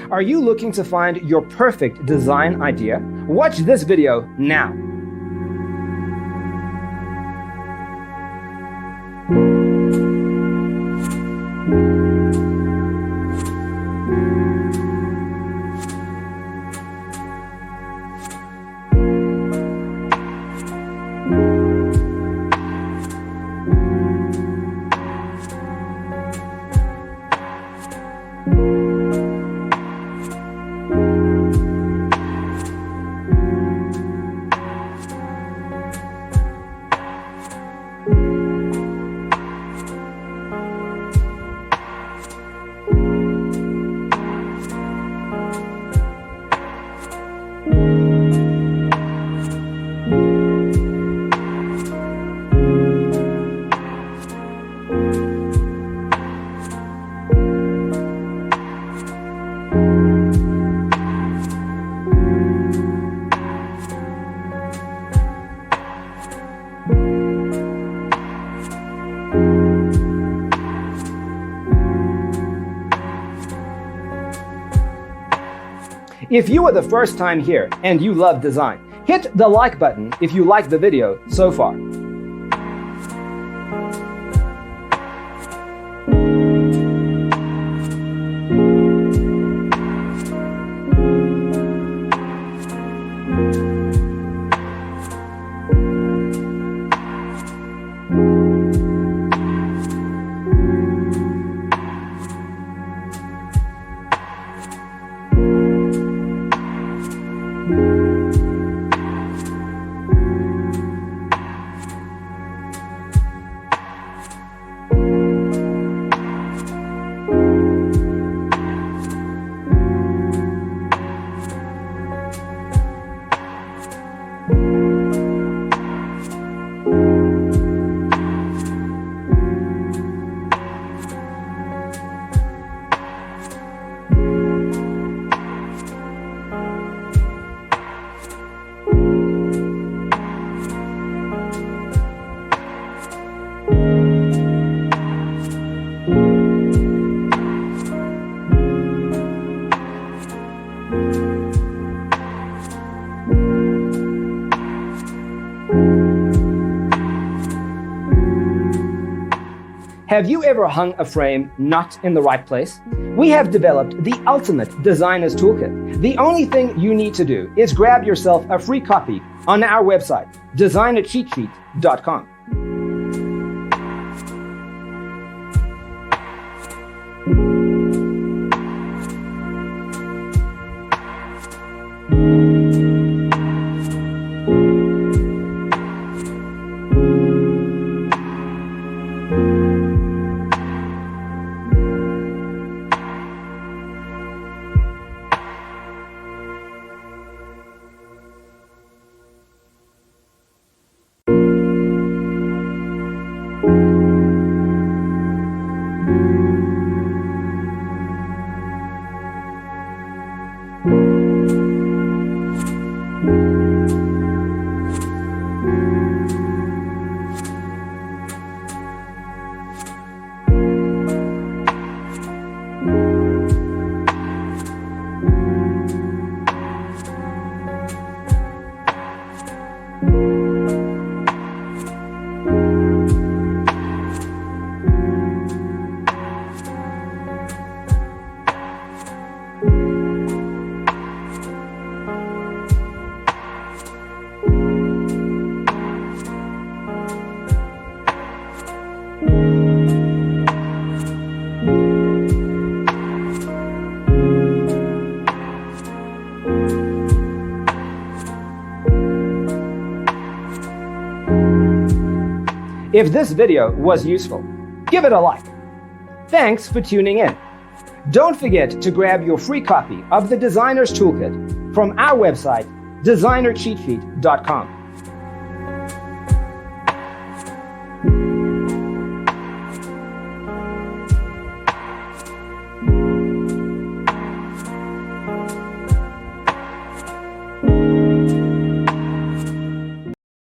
Are you looking to find your perfect design idea? Watch this video now. If you are the first time here and you love design, hit the like button if you like the video so far. Have you ever hung a frame not in the right place? We have developed the ultimate designer's toolkit. The only thing you need to do is grab yourself a free copy on our website, designercheatsheet.com. If this video was useful, give it a like. Thanks for tuning in. Don't forget to grab your free copy of the Designer's Toolkit from our website, designercheatsheet.com.